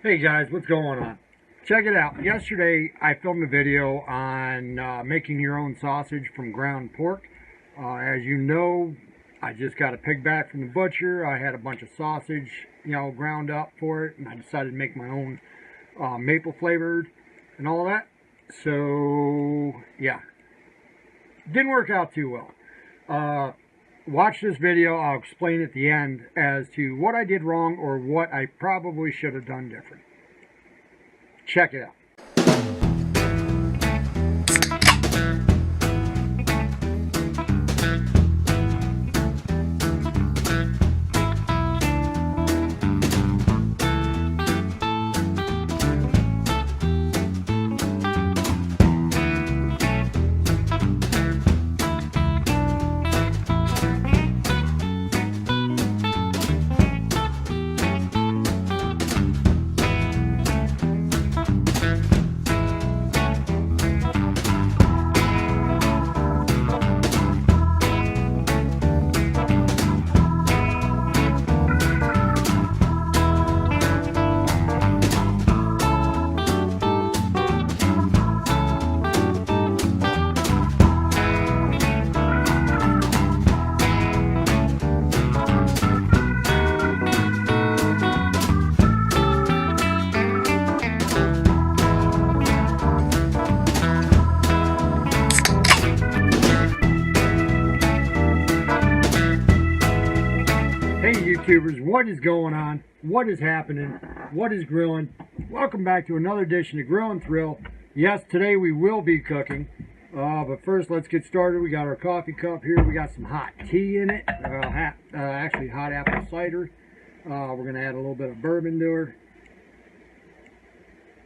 Hey guys, what's going on? Check it out. Yesterday I filmed a video on making your own sausage from ground pork. As you know, I just got a pig back from the butcher. I had a bunch of sausage, ground up for it, and I decided to make my own maple flavored and all that. So yeah, didn't work out too well. Watch this video. I'll explain at the end as to what I did wrong or what I probably should have done different. Check it out. Hey YouTubers, what is going on? What is happening? What is grilling? Welcome back to another edition of Grill and Thrill. Yes, today we will be cooking, but first let's get started. We got our coffee cup here. We got some hot tea in it, actually hot apple cider. We're going to add a little bit of bourbon to her.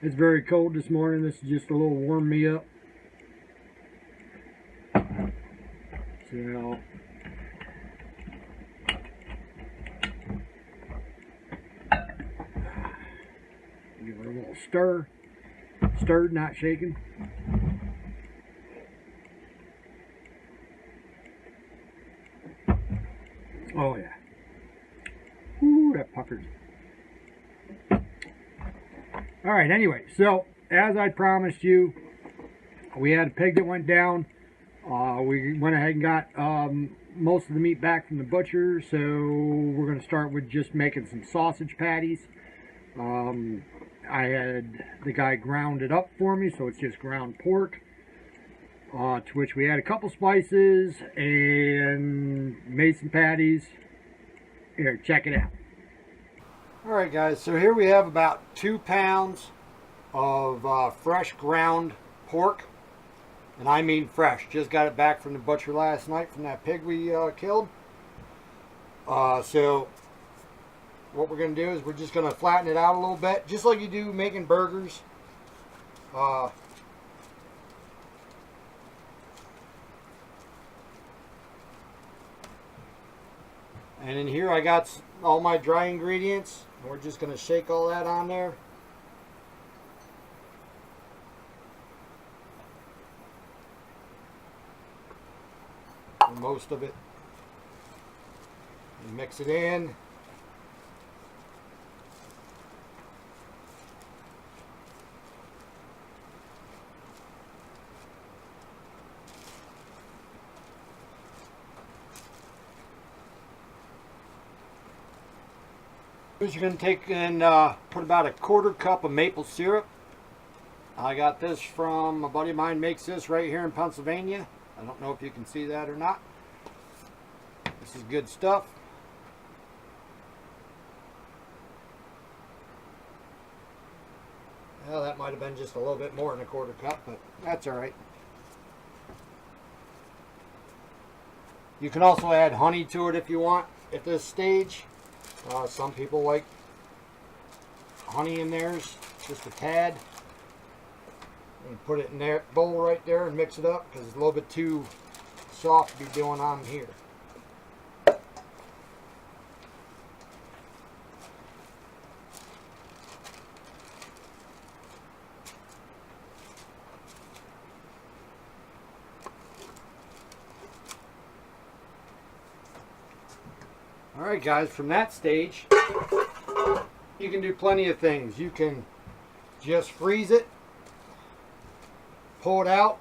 It's very cold this morning. This is just a little warm me up. So give her a little stir. Stirred, not shaken. Oh yeah. Ooh, that puckers. Alright, anyway, so as I promised you, we had a pig that went down. We went ahead and got most of the meat back from the butcher, so we're going to start with just making some sausage patties. I had the guy ground it up for me, so it's just ground pork, to which we add a couple spices and made some patties. Here, check it out. Alright guys, so here we have about 2 pounds of fresh ground pork. And I mean fresh. Just got it back from the butcher last night from that pig we killed. So what we're going to do is we're just going to flatten it out a little bit, just like you do making burgers. And in here I got all my dry ingredients. We're just going to shake all that on there. Most of it. And mix it in. You're going to take and put about a 1/4 cup of maple syrup. I got this from a buddy of mine, makes this right here in Pennsylvania. I don't know if you can see that or not. This is good stuff. Well, that might have been just a little bit more than a 1/4 cup, but that's all right. You can also add honey to it if you want at this stage. Some people like honey in theirs, just a tad. And put it in their bowl right there and mix it up because it's a little bit too soft to be doing on here. Alright guys, from that stage, you can do plenty of things. You can just freeze it, pull it out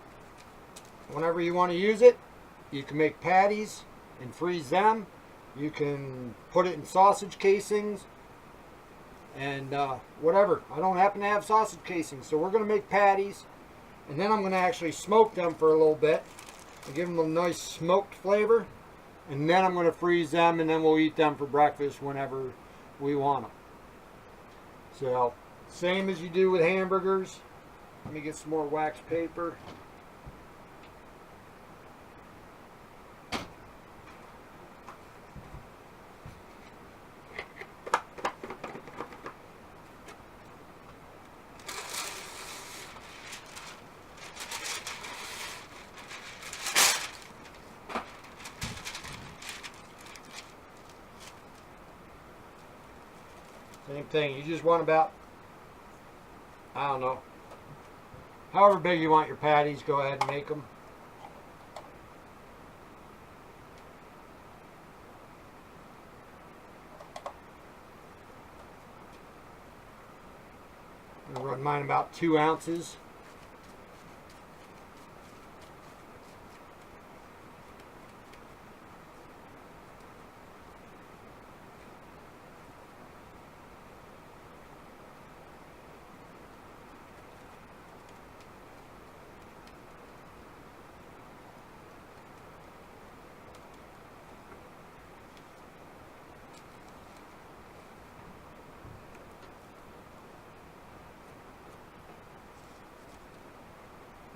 whenever you want to use it. You can make patties and freeze them. You can put it in sausage casings and whatever. I don't happen to have sausage casings, so we're going to make patties, and then I'm going to actually smoke them for a little bit and give them a nice smoked flavor, and then I'm going to freeze them, and then we'll eat them for breakfast whenever we want them. So same as you do with hamburgers. Let me get some more wax paper. Same thing. You just want about, I don't know, however big you want your patties, go ahead and make them. I'm going to run mine about 2 ounces.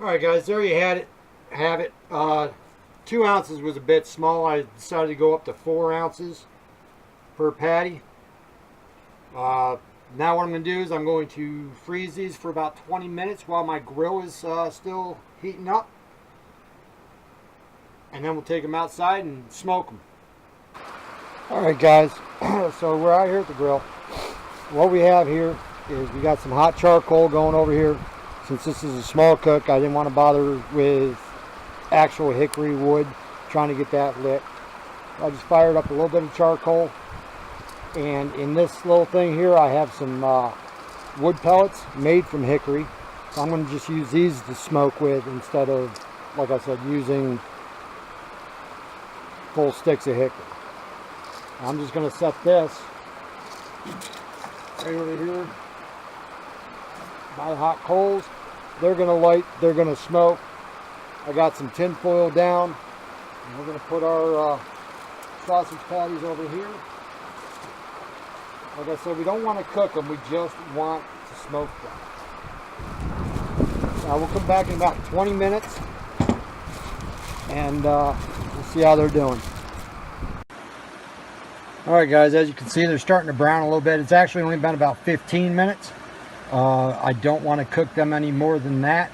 Alright guys, there you have it. 2 ounces was a bit small. I decided to go up to 4 ounces per patty. Now what I'm going to do is I'm going to freeze these for about 20 minutes while my grill is still heating up. And then we'll take them outside and smoke them. Alright guys, so we're out here at the grill. What we have here is we got some hot charcoal going over here. Since this is a small cook, I didn't want to bother with actual hickory wood, trying to get that lit. I just fired up a little bit of charcoal, and in this little thing here I have some wood pellets made from hickory. So I'm going to just use these to smoke with instead of, like I said, using full sticks of hickory. I'm just going to set this right over here by the hot coals. They're going to light, they're going to smoke. I got some tin foil down, and we're going to put our sausage patties over here. Like I said, we don't want to cook them, we just want to smoke them. Now we'll come back in about 20 minutes and we'll see how they're doing. Alright guys, as you can see, they're starting to brown a little bit. It's actually only been about 15 minutes. I don't want to cook them any more than that.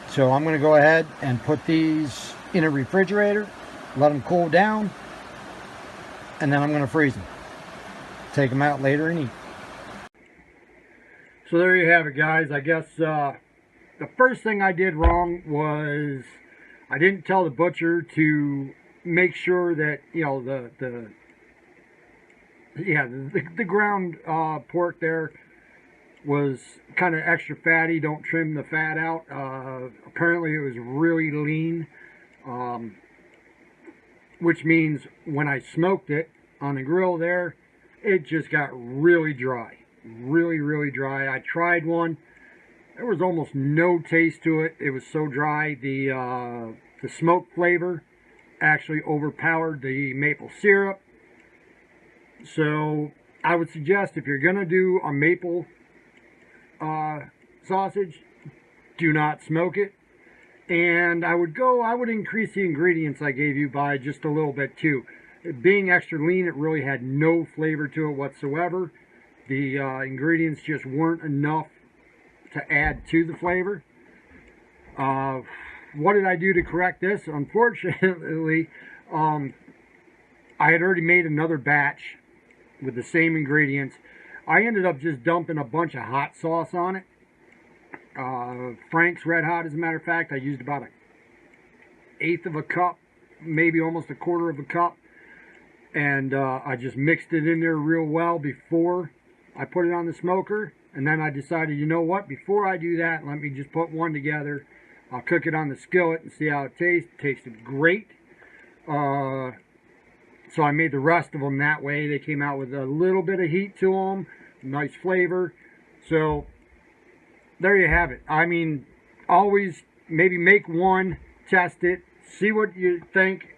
So I'm going to go ahead and put these in a refrigerator, let them cool down, and then I'm going to freeze them. Take them out later and eat. So there you have it guys. I guess the first thing I did wrong was I didn't tell the butcher to make sure that, you know, the ground pork there was kind of extra fatty. Don't trim the fat out. Apparently it was really lean, which means when I smoked it on the grill there, it just got really dry. Really dry. I tried one. There was almost no taste to it. It was so dry. The smoke flavor actually overpowered the maple syrup. So I would suggest if you're going to do a maple sausage, do not smoke it. And I would increase the ingredients I gave you by just a little bit too. It being extra lean, it really had no flavor to it whatsoever. The ingredients just weren't enough to add to the flavor. What did I do to correct this? Unfortunately, I had already made another batch with the same ingredients. I ended up just dumping a bunch of hot sauce on it. Frank's Red Hot, as a matter of fact. I used about 1/8 of a cup, maybe almost 1/4 of a cup. and I just mixed it in there real well before I put it on the smoker. And then I decided, you know what, before I do that, let me just put one together. I'll cook it on the skillet and see how it tastes. It tasted great. So I made the rest of them that way. They came out with a little bit of heat to them, nice flavor. So there you have it. I mean, always maybe make one, test it, see what you think,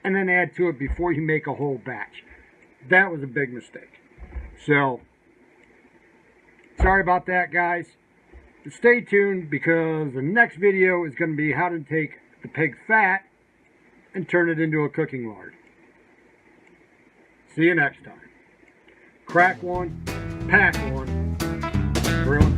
and then add to it before you make a whole batch. That was a big mistake. So sorry about that, guys. But stay tuned, because the next video is going to be how to take the pig fat and turn it into a cooking lard. See you next time. Crack one, pack one, grill